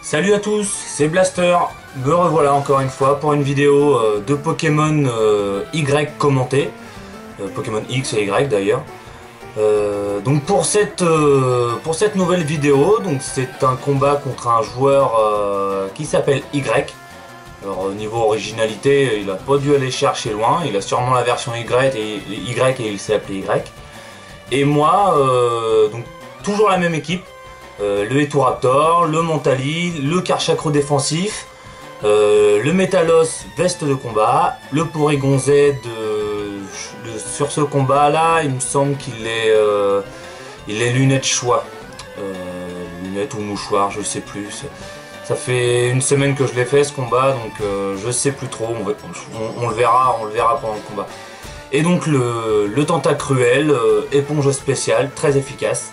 Salut à tous, c'est Blaster, me revoilà encore une fois pour une vidéo de Pokémon Y commenté, Pokémon X et Y d'ailleurs. Donc pour cette nouvelle vidéo, donc c'est un combat contre un joueur qui s'appelle Y. Alors au niveau originalité, il a pas dû aller chercher loin, il a sûrement la version Y et il s'est appelé Y. Et moi, donc toujours la même équipe. Le Eturaptor, le Montali, le Karchakro défensif, le Metalos veste de combat, le Porygon Z sur ce combat là il me semble qu'il est lunettes choix, lunettes ou mouchoir, je sais plus, ça fait une semaine que je l'ai fait ce combat donc je sais plus trop, on le verra pendant le combat. Et donc le Tentacruel, éponge spéciale, très efficace.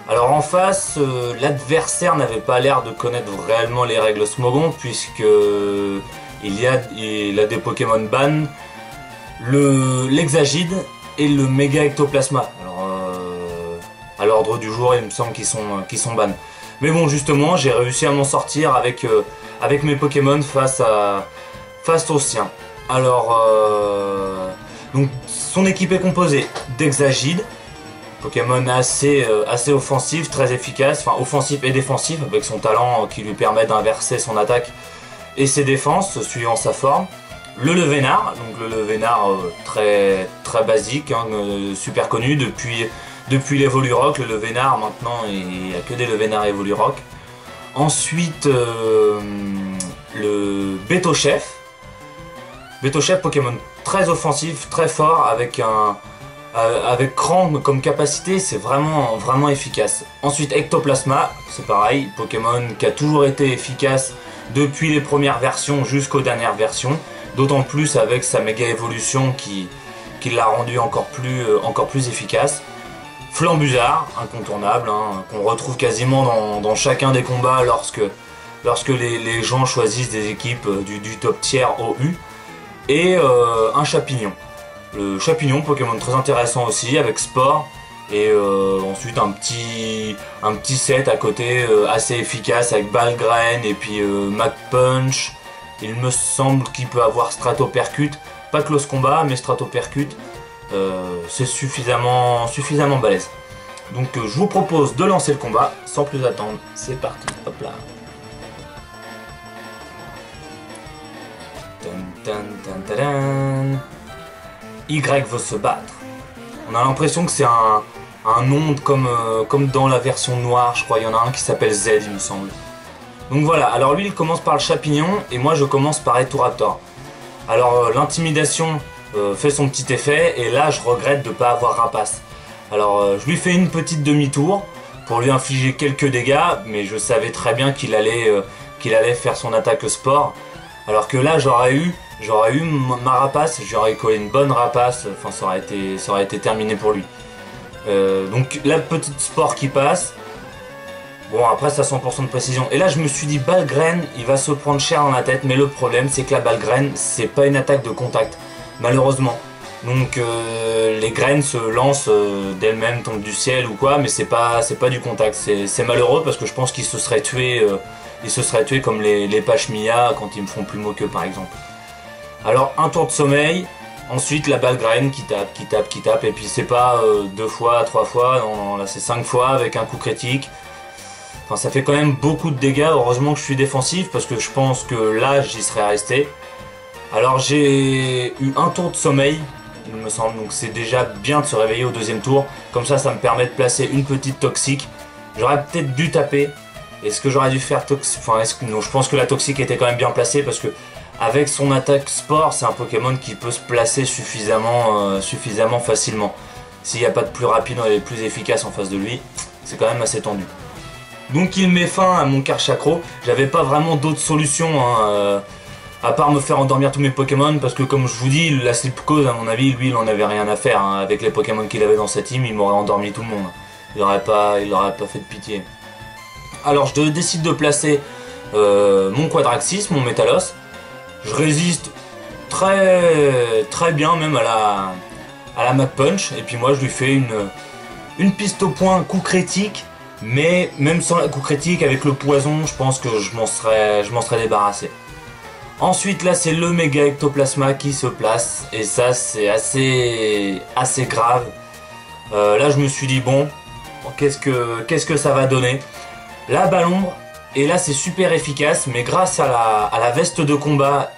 Alors en face, l'adversaire n'avait pas l'air de connaître réellement les règles Smogon puisque il a des Pokémon ban, l'Hexagide et le Méga Ectoplasma. Alors à l'ordre du jour, il me semble qu'ils sont ban. Mais bon, justement, j'ai réussi à m'en sortir avec mes Pokémon face aux siens. Alors donc son équipe est composée d'Hexagide. Pokémon assez offensif, très efficace, enfin offensif et défensif avec son talent qui lui permet d'inverser son attaque et ses défenses suivant sa forme. Le Levénard, donc le Levénard très basique, hein, super connu depuis l'Evolurock. Le Levénard maintenant il n'y a que des Levénards Evolurock. Ensuite le Betochef. Betochef, Pokémon très offensif, très fort avec Krang comme capacité, c'est vraiment efficace. Ensuite Ectoplasma, c'est pareil, Pokémon qui a toujours été efficace depuis les premières versions jusqu'aux dernières versions, d'autant plus avec sa méga évolution qui l'a rendu encore plus efficace. Flambuzard, incontournable, hein, qu'on retrouve quasiment dans chacun des combats lorsque les gens choisissent des équipes du top tiers OU. Et un Chapignon. Le Chapignon, Pokémon très intéressant aussi avec Sport, et ensuite un petit set à côté assez efficace avec Balgraine et puis Mach Punch. Il me semble qu'il peut avoir Stratopercute, pas Close Combat mais Stratopercute, c'est suffisamment balèze. Donc je vous propose de lancer le combat sans plus attendre, c'est parti, hop là. Y veut se battre. On a l'impression que c'est un onde comme dans la version noire, je crois. Il y en a un qui s'appelle Z, il me semble. Donc voilà, alors lui il commence par le Chapignon et moi je commence par Eturaptor. Alors l'intimidation fait son petit effet et là je regrette de ne pas avoir Rapace. Alors je lui fais une petite demi-tour pour lui infliger quelques dégâts, mais je savais très bien qu'il allait faire son attaque sport. Alors que là j'aurais eu ma Rapace, j'aurais collé une bonne Rapace, enfin ça aurait été terminé pour lui. Donc la petite sport qui passe, bon après c'est à 100% de précision. Et là je me suis dit Balgraine, il va se prendre cher dans la tête, mais le problème c'est que la Balgraine c'est pas une attaque de contact, malheureusement. Donc les graines se lancent d'elles-mêmes, tombent du ciel ou quoi, mais c'est pas du contact. C'est malheureux parce que je pense qu'il se serait tué. Ils se seraient tués comme les Pachmia quand ils me font plus mot que par exemple. Alors un tour de sommeil, ensuite la Balgraine qui tape, et puis c'est pas 2 fois, 3 fois, non, là c'est 5 fois avec un coup critique. Enfin ça fait quand même beaucoup de dégâts, heureusement que je suis défensif parce que je pense que là j'y serais resté. Alors j'ai eu un tour de sommeil, il me semble, donc c'est déjà bien de se réveiller au deuxième tour, comme ça me permet de placer une petite toxique. J'aurais peut-être dû taper. Est-ce que j'aurais dû faire non, je pense que la toxique était quand même bien placée parce que avec son attaque sport, c'est un Pokémon qui peut se placer suffisamment facilement. S'il n'y a pas de plus rapide et plus efficace en face de lui, c'est quand même assez tendu. Donc il met fin à mon Karchakro. J'avais pas vraiment d'autres solutions hein, à part me faire endormir tous mes Pokémon parce que comme je vous dis, la Sleep Cause à mon avis, lui il en avait rien à faire hein. Avec les Pokémon qu'il avait dans sa team, il m'aurait endormi tout le monde. Il aurait pas fait de pitié. Alors je décide de placer mon Quadraxis, mon Metalos. Je résiste très bien même à la Mach Punch. Et puis moi je lui fais une piste au point, coup critique. Mais même sans la coup critique, avec le poison, je pense que je m'en serais débarrassé. Ensuite là c'est le méga ectoplasma qui se place. Et ça c'est assez grave. Là je me suis dit bon, qu'est-ce que ça va donner? La balle ombre. Et là c'est super efficace. Mais grâce à la veste de combat,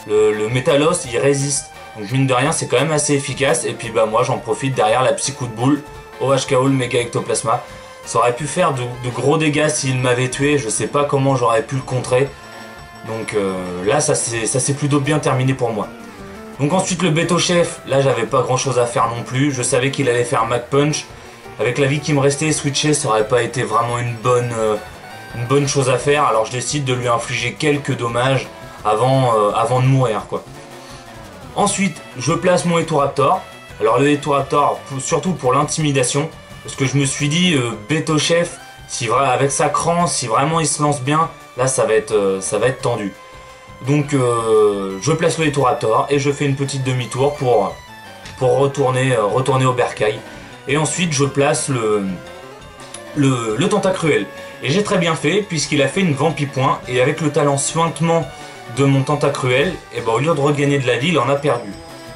le Métalos il résiste. Donc mine de rien c'est quand même assez efficace. Et puis bah moi j'en profite derrière la psy coup de boule. OHKO le méga ectoplasma. Ça aurait pu faire de gros dégâts s'il m'avait tué, je sais pas comment j'aurais pu le contrer. Donc là ça s'est plutôt bien terminé pour moi. Donc ensuite le Beto Chef, là j'avais pas grand chose à faire non plus. Je savais qu'il allait faire Mac Punch. Avec la vie qui me restait, switcher ça aurait pas été vraiment une bonne chose à faire. Alors je décide de lui infliger quelques dommages avant de mourir quoi. Ensuite je place mon Etoraptor. Alors le Etoraptor surtout pour l'intimidation. Parce que je me suis dit, Beto Chef, avec sa cran, si vraiment il se lance bien, là ça va être tendu. Donc je place le Etoraptor et je fais une petite demi-tour pour retourner au bercail. Et ensuite je place le Tentacruel. Et j'ai très bien fait puisqu'il a fait une Vampipoint et avec le talent suintement de mon Tentacruel, et ben, au lieu de regagner de la vie, il en a perdu.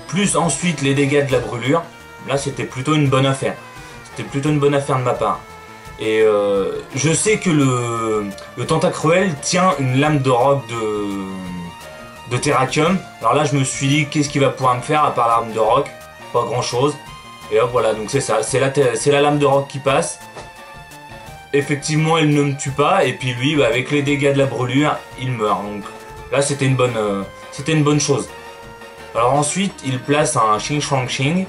Plus ensuite les dégâts de la brûlure, là c'était plutôt une bonne affaire. C'était plutôt une bonne affaire de ma part. Et je sais que le Tentacruel tient une lame de roc de Terrakium. Alors là je me suis dit qu'est-ce qu'il va pouvoir me faire à part la lame de roc? Pas grand chose. Et hop voilà, donc c'est ça, c'est la lame de roc qui passe. Effectivement elle ne me tue pas. Et puis lui bah, avec les dégâts de la brûlure il meurt. Donc là c'était une bonne chose. Alors ensuite il place un Xing Shuang Xing.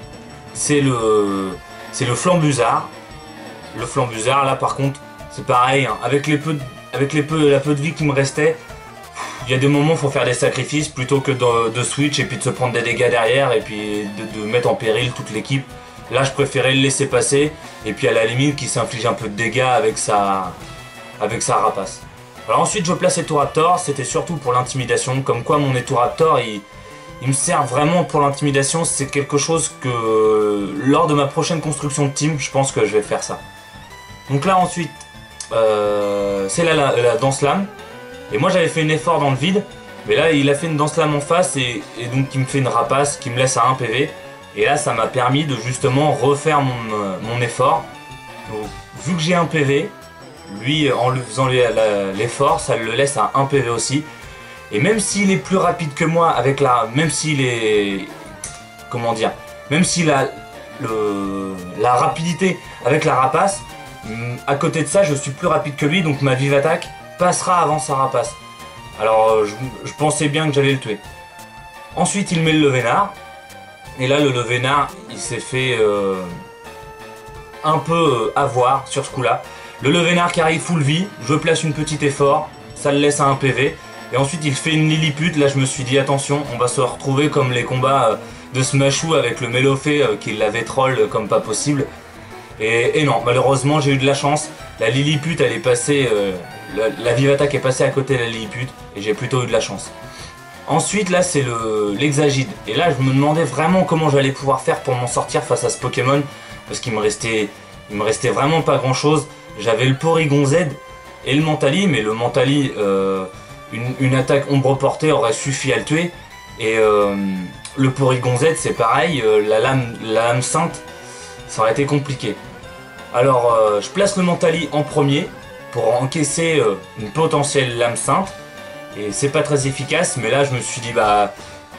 C'est le Flambusard. Le Flambusard, là par contre, c'est pareil. Hein. Avec la peu de vie qui me restait, il y a des moments où il faut faire des sacrifices plutôt que de switch et puis de se prendre des dégâts derrière et puis de mettre en péril toute l'équipe. Là, je préférais le laisser passer et puis à la limite qu'il s'inflige un peu de dégâts avec sa rapace. Alors ensuite, je place Etoraptor. C'était surtout pour l'intimidation. Comme quoi, mon Etoraptor, il me sert vraiment pour l'intimidation. C'est quelque chose que lors de ma prochaine construction de team, je pense que je vais faire ça. Donc là ensuite, c'est la danse lame. Et moi j'avais fait un effort dans le vide. Mais là il a fait une danse lame en face et donc il me fait une rapace qui me laisse à 1 PV. Et là ça m'a permis de justement refaire mon effort. Donc vu que j'ai 1 PV, lui en lui faisant l'effort, ça le laisse à 1 PV aussi. Et même s'il est plus rapide que moi même s'il est, comment dire, même s'il a la rapidité avec la rapace, à côté de ça je suis plus rapide que lui, donc ma vive attaque passera avant sa rapace. Alors je pensais bien que j'allais le tuer. Ensuite il met le Levénard, et là le Levénard il s'est fait un peu avoir sur ce coup là. Le Levénard qui arrive full vie, je place une petite effort, ça le laisse à 1 PV. Et ensuite il fait une Lilliput. Là je me suis dit attention, on va se retrouver comme les combats de Smashou avec le Mélofée qui l'avait troll comme pas possible. Et non, malheureusement j'ai eu de la chance. La Lilliput elle est passée, la vive attaque est passée à côté de la Lilliput et j'ai plutôt eu de la chance. Ensuite là c'est l'Hexagide. Et là je me demandais vraiment comment j'allais pouvoir faire pour m'en sortir face à ce Pokémon. Parce qu'il me restait vraiment pas grand chose. J'avais le Porygon Z et le Mentali, mais le Mentali... Une attaque ombre portée aurait suffi à le tuer. Et le Porygon Z c'est pareil, la lame sainte, ça aurait été compliqué. Alors je place le Mentali en premier pour encaisser une potentielle lame sainte. Et c'est pas très efficace, mais là je me suis dit bah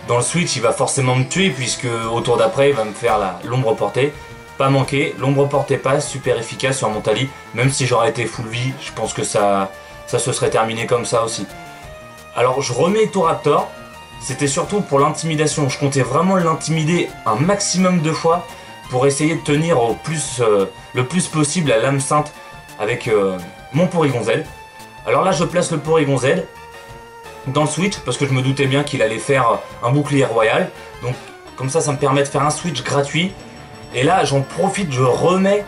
dans le switch il va forcément me tuer puisque au tour d'après il va me faire l'ombre portée. Pas manqué, l'ombre portée passe, super efficace sur Mentali. Même si j'aurais été full vie, je pense que ça se serait terminé comme ça aussi. Alors je remets Etoraptor, c'était surtout pour l'intimidation, je comptais vraiment l'intimider un maximum de fois pour essayer de tenir le plus possible la lame sainte avec mon Porygon Z. Alors là je place le Porygon Z dans le switch parce que je me doutais bien qu'il allait faire un bouclier royal. Donc comme ça me permet de faire un switch gratuit. Et là j'en profite, je remets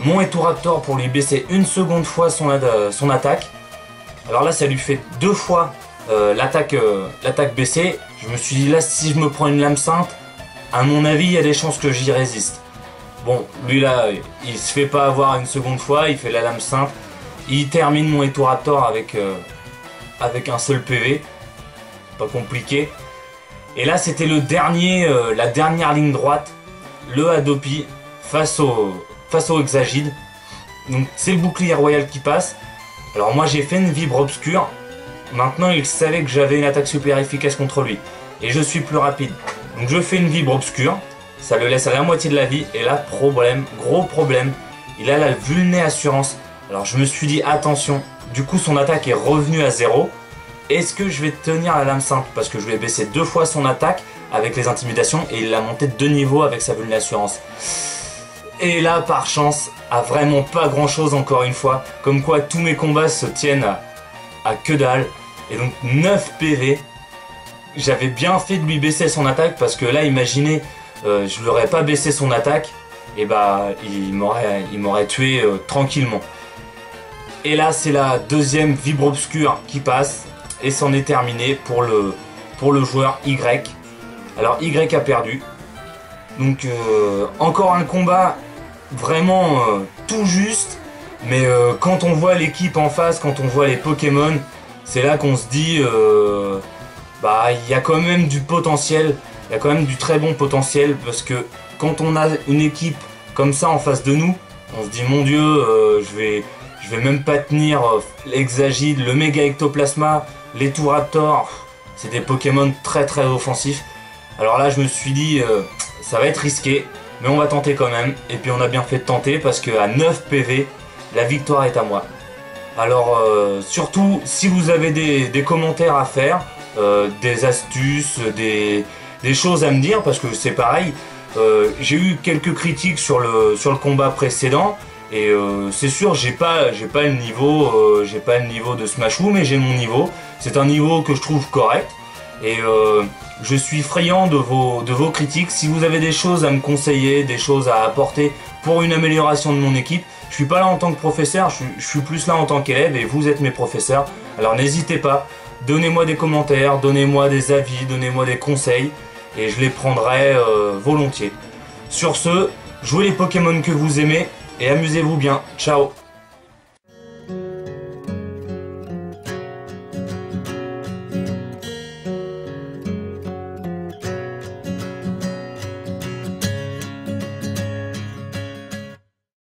mon Etoraptor pour lui baisser une seconde fois son attaque. Alors là ça lui fait 2 fois l'attaque baissée. Je me suis dit là si je me prends une lame sainte, à mon avis il y a des chances que j'y résiste. Bon, lui là, il se fait pas avoir une seconde fois, il fait la lame simple. Il termine mon Etourator avec un seul PV. Pas compliqué. Et là, c'était le dernier, la dernière ligne droite. Le Hadopi face au Exagide. Donc c'est le bouclier royal qui passe. Alors moi j'ai fait une vibre obscure. Maintenant il savait que j'avais une attaque super efficace contre lui. Et je suis plus rapide. Donc je fais une vibre obscure. Ça le laisse à la moitié de la vie. Et là, problème, gros problème. Il a la vulné assurance. Alors je me suis dit attention. Du coup son attaque est revenue à 0. Est-ce que je vais tenir la lame simple? Parce que je lui ai baissé 2 fois son attaque avec les intimidations. Et il l'a monté de 2 niveaux avec sa vulné assurance. Et là par chance, à vraiment pas grand chose encore une fois. Comme quoi tous mes combats se tiennent à que dalle. Et donc 9 PV. J'avais bien fait de lui baisser son attaque parce que là imaginez, je lui aurais pas baissé son attaque. Et bah il m'aurait tué tranquillement. Et là c'est la deuxième vibre obscure qui passe. Et c'en est terminé pour le joueur Y. Alors Y a perdu. Donc encore un combat vraiment tout juste. Mais quand on voit l'équipe en face, quand on voit les Pokémon, c'est là qu'on se dit bah il y a quand même du potentiel. Il y a quand même du très bon potentiel. Parce que quand on a une équipe comme ça en face de nous, on se dit mon dieu, je vais même pas tenir l'Exagide, le Méga Ectoplasma, l'Etourator. C'est des Pokémon très très offensifs. Alors là je me suis dit ça va être risqué, mais on va tenter quand même. Et puis on a bien fait de tenter parce qu'à 9 PV, la victoire est à moi. Alors surtout si vous avez des commentaires à faire, des astuces, des choses à me dire, parce que c'est pareil. J'ai eu quelques critiques sur le combat précédent. Et c'est sûr, j'ai pas le niveau de Smashou, mais j'ai mon niveau. C'est un niveau que je trouve correct. Et je suis friand de vos critiques. Si vous avez des choses à me conseiller, des choses à apporter pour une amélioration de mon équipe, je suis pas là en tant que professeur, je suis plus là en tant qu'élève et vous êtes mes professeurs. Alors n'hésitez pas, donnez-moi des commentaires, donnez-moi des avis, donnez-moi des conseils et je les prendrai volontiers. Sur ce, jouez les Pokémon que vous aimez et amusez-vous bien. Ciao!